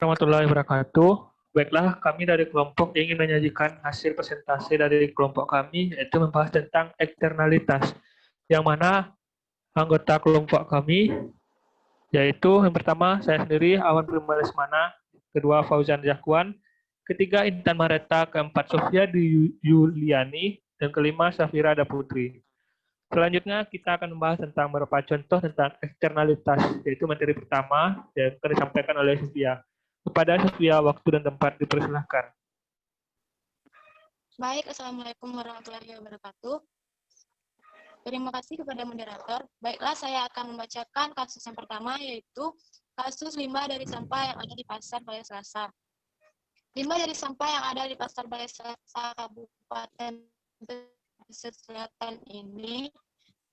Warahmatullahi wabarakatuh. Baiklah, kami dari kelompok ingin menyajikan hasil presentasi dari kelompok kami, yaitu membahas tentang eksternalitas, yang mana anggota kelompok kami, yaitu yang pertama saya sendiri, Awan Prima Lesmana, kedua Fauzan Zakwan, ketiga Intan Mareta, keempat Sofia Yuliani, dan kelima Safira Daputri. Selanjutnya kita akan membahas tentang beberapa contoh tentang eksternalitas, yaitu materi pertama yang akan disampaikan oleh Sofia. Kepada Sofia, waktu dan tempat dipersilahkan. Baik, Assalamualaikum warahmatullahi wabarakatuh. Terima kasih kepada moderator. Baiklah, saya akan membacakan kasus yang pertama, yaitu kasus limbah dari sampah yang ada di Pasar Balai Selasa. Limbah dari sampah yang ada di Pasar Balai Selasa, Kabupaten Pesisir Selatan ini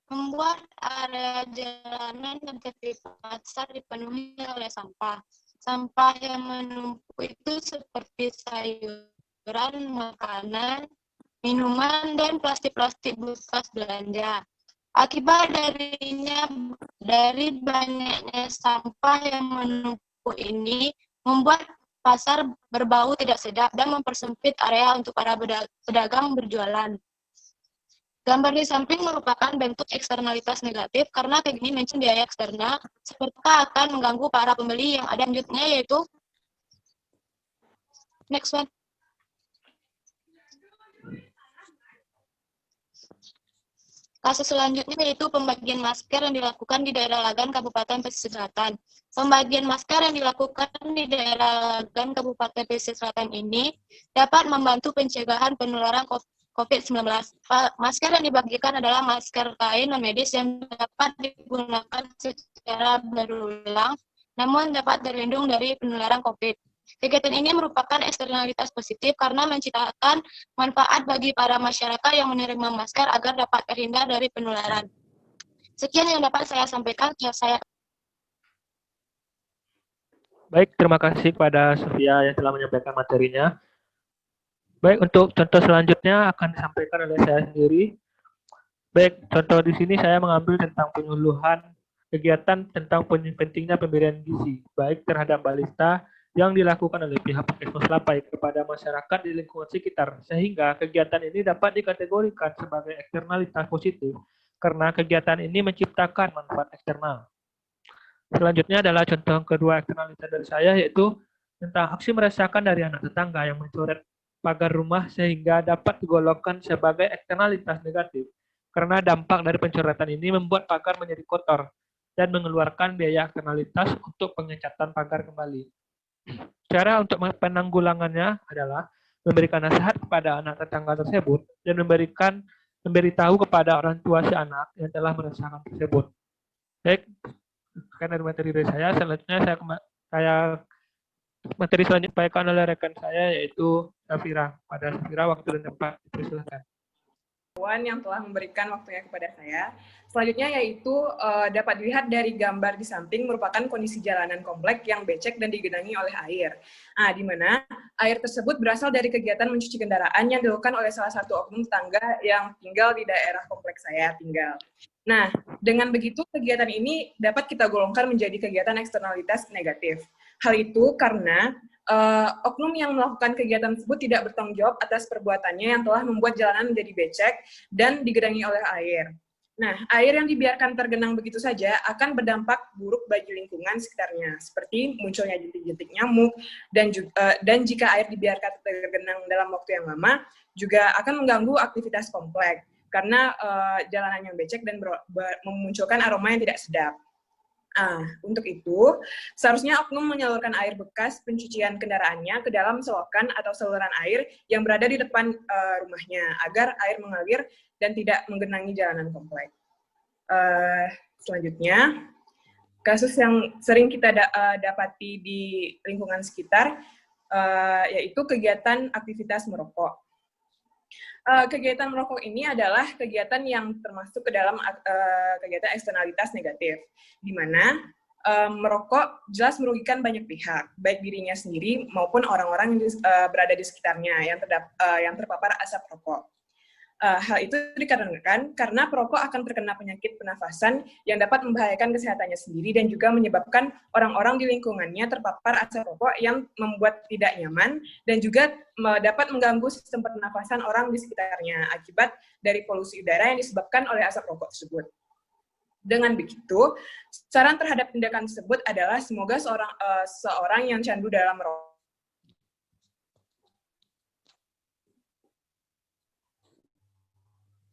membuat area jalanan dan tepi pasar dipenuhi oleh sampah. Sampah yang menumpuk itu seperti sayuran, makanan, minuman, dan plastik-plastik bekas belanja. Akibat dari banyaknya sampah yang menumpuk ini membuat pasar berbau tidak sedap dan mempersempit area untuk para pedagang berjualan. Gambar di samping merupakan bentuk eksternalitas negatif karena kayak gini mention biaya eksternal seperti akan mengganggu para pembeli yang ada lanjutnya, yaitu next one. Kasus selanjutnya yaitu pembagian masker yang dilakukan di daerah Lagan, Kabupaten Pesisir Selatan. Pembagian masker yang dilakukan di daerah Lagan, Kabupaten Pesisir Selatan ini dapat membantu pencegahan penularan COVID-19. Masker yang dibagikan adalah masker kain non-medis yang dapat digunakan secara berulang, namun dapat terlindung dari penularan COVID. Kegiatan ini merupakan eksternalitas positif karena menciptakan manfaat bagi para masyarakat yang menerima masker agar dapat terhindar dari penularan. Sekian yang dapat saya sampaikan. Baik, terima kasih kepada Sofia yang telah menyampaikan materinya. Baik, untuk contoh selanjutnya akan disampaikan oleh saya sendiri. Baik, contoh di sini saya mengambil tentang penyuluhan kegiatan tentang pentingnya pemberian gizi, baik terhadap balita yang dilakukan oleh pihak Puskesmas Lapai kepada masyarakat di lingkungan sekitar, sehingga kegiatan ini dapat dikategorikan sebagai eksternalitas positif, karena kegiatan ini menciptakan manfaat eksternal. Selanjutnya adalah contoh kedua eksternalitas dari saya, yaitu tentang aksi meresahkan dari anak tetangga yang mencoret pagar rumah sehingga dapat digolongkan sebagai eksternalitas negatif. Karena dampak dari pencoretan ini membuat pagar menjadi kotor dan mengeluarkan biaya eksternalitas untuk pengecatan pagar kembali. Cara untuk penanggulangannya adalah memberikan nasihat kepada anak tetangga tersebut dan memberitahu kepada orang tua si anak yang telah meresahkan tersebut. Baik, sekian dari materi dari saya. Selanjutnya saya materi selanjutnya disampaikan oleh rekan saya, yaitu Safira. Pada Safira, waktu dan tempat dipersilakan. Yang telah memberikan waktunya kepada saya. Selanjutnya yaitu dapat dilihat dari gambar di samping merupakan kondisi jalanan komplek yang becek dan digenangi oleh air. Di mana air tersebut berasal dari kegiatan mencuci kendaraan yang dilakukan oleh salah satu oknum tetangga yang tinggal di daerah kompleks saya tinggal. Nah, dengan begitu kegiatan ini dapat kita golongkan menjadi kegiatan eksternalitas negatif. Hal itu karena oknum yang melakukan kegiatan tersebut tidak bertanggung jawab atas perbuatannya yang telah membuat jalanan menjadi becek dan digenangi oleh air. Nah, air yang dibiarkan tergenang begitu saja akan berdampak buruk bagi lingkungan sekitarnya, seperti munculnya jentik-jentik nyamuk, dan jika air dibiarkan tergenang dalam waktu yang lama, juga akan mengganggu aktivitas komplek, karena jalanan yang becek dan memunculkan aroma yang tidak sedap. Untuk itu, seharusnya oknum menyalurkan air bekas pencucian kendaraannya ke dalam selokan atau saluran air yang berada di depan rumahnya, agar air mengalir dan tidak menggenangi jalanan komplek. Selanjutnya, kasus yang sering kita dapati di lingkungan sekitar, yaitu kegiatan aktivitas merokok. Kegiatan merokok ini adalah kegiatan yang termasuk ke dalam kegiatan eksternalitas negatif, di mana merokok jelas merugikan banyak pihak, baik dirinya sendiri maupun orang-orang yang berada di sekitarnya yang terpapar asap rokok. Hal itu dikarenakan karena perokok akan terkena penyakit pernafasan yang dapat membahayakan kesehatannya sendiri dan juga menyebabkan orang-orang di lingkungannya terpapar asap rokok yang membuat tidak nyaman dan juga dapat mengganggu sistem pernafasan orang di sekitarnya akibat dari polusi udara yang disebabkan oleh asap rokok tersebut. Dengan begitu, saran terhadap tindakan tersebut adalah semoga seorang yang candu dalam merokok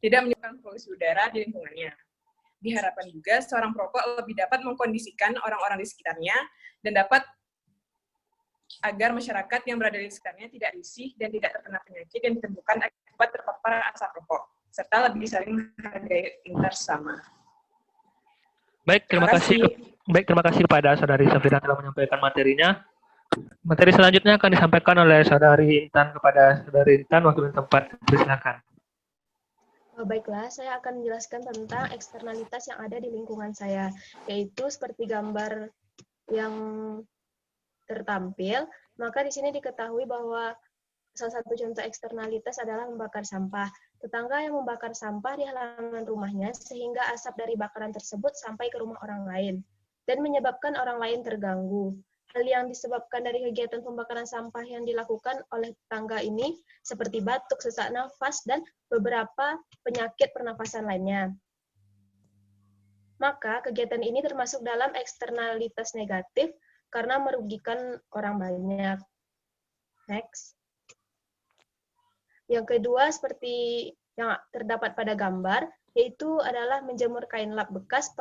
tidak menyebabkan polusi udara di lingkungannya. Diharapkan juga seorang perokok lebih dapat mengkondisikan orang-orang di sekitarnya dan dapat agar masyarakat yang berada di sekitarnya tidak risih dan tidak terkena penyakit yang ditemukan akibat terpapar asap rokok, serta lebih saling menghargai antar sesama. Baik, terima kasih kepada Saudari Safira telah menyampaikan materinya. Materi selanjutnya akan disampaikan oleh Saudari Intan kepada Saudari Intan, waktu dan tempat. Silakan. Baiklah, saya akan menjelaskan tentang eksternalitas yang ada di lingkungan saya, yaitu seperti gambar yang tertampil. Maka di sini diketahui bahwa salah satu contoh eksternalitas adalah membakar sampah. Tetangga yang membakar sampah di halaman rumahnya sehingga asap dari bakaran tersebut sampai ke rumah orang lain dan menyebabkan orang lain terganggu. Hal yang disebabkan dari kegiatan pembakaran sampah yang dilakukan oleh tetangga ini seperti batuk, sesak nafas, dan beberapa penyakit pernafasan lainnya. Maka kegiatan ini termasuk dalam eksternalitas negatif karena merugikan orang banyak. Next. Yang kedua seperti yang terdapat pada gambar, yaitu adalah menjemur kain lap bekas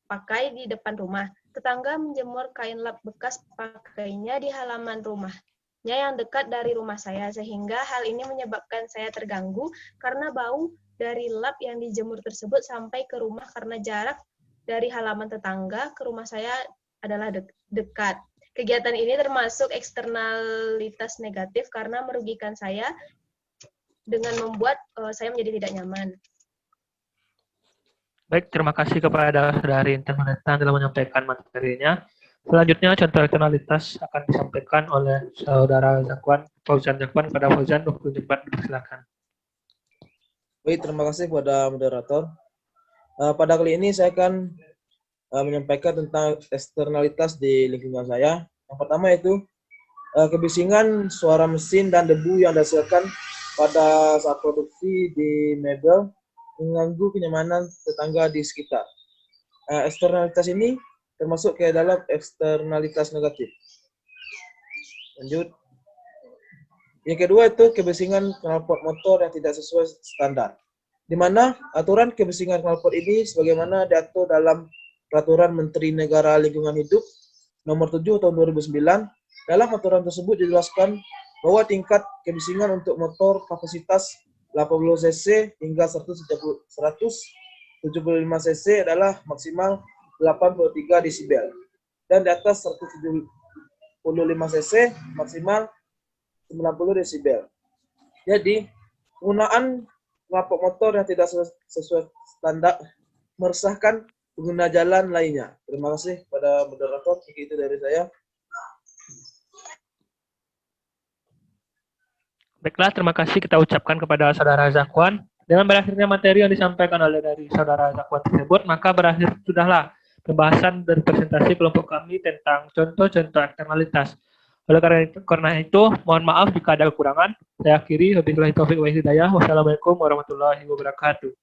pakai di depan rumah. Tetangga menjemur kain lap bekas pakainya di halaman rumahnya yang dekat dari rumah saya, sehingga hal ini menyebabkan saya terganggu karena bau dari lap yang dijemur tersebut sampai ke rumah karena jarak dari halaman tetangga ke rumah saya adalah dekat. Kegiatan ini termasuk eksternalitas negatif karena merugikan saya dengan membuat saya menjadi tidak nyaman. Baik, terima kasih kepada Saudari Intan telah menyampaikan materinya. Selanjutnya, contoh eksternalitas akan disampaikan oleh Saudara Fauzan Zakwan kepada Fauzan, waktu dan tempat. Silakan. Baik, terima kasih kepada moderator. Pada kali ini saya akan menyampaikan tentang eksternalitas di lingkungan saya. Yang pertama yaitu kebisingan, suara mesin, dan debu yang dihasilkan pada saat produksi di mebel mengganggu kenyamanan tetangga di sekitar. Eksternalitas ini termasuk ke dalam eksternalitas negatif. Lanjut. Yang kedua itu kebisingan knalpot motor yang tidak sesuai standar, di mana aturan kebisingan knalpot ini sebagaimana diatur dalam Peraturan Menteri Negara Lingkungan Hidup Nomor 7 Tahun 2009. Dalam aturan tersebut dijelaskan bahwa tingkat kebisingan untuk motor kapasitas 80 cc hingga 175 cc adalah maksimal 83 desibel, dan di atas 175 cc maksimal 90 desibel. Jadi, penggunaan knalpot motor yang tidak sesuai standar meresahkan pengguna jalan lainnya. Terima kasih pada moderator. Itu dari saya. Baiklah, terima kasih kita ucapkan kepada Saudara Zakwan. Dengan berakhirnya materi yang disampaikan oleh dari Saudara Zakwan tersebut, maka berakhir sudahlah pembahasan dan presentasi kelompok kami tentang contoh-contoh eksternalitas. Oleh karena itu, mohon maaf jika ada kekurangan. Saya akhiri, wabillahi taufiq wa hidayah. Wassalamualaikum warahmatullahi wabarakatuh.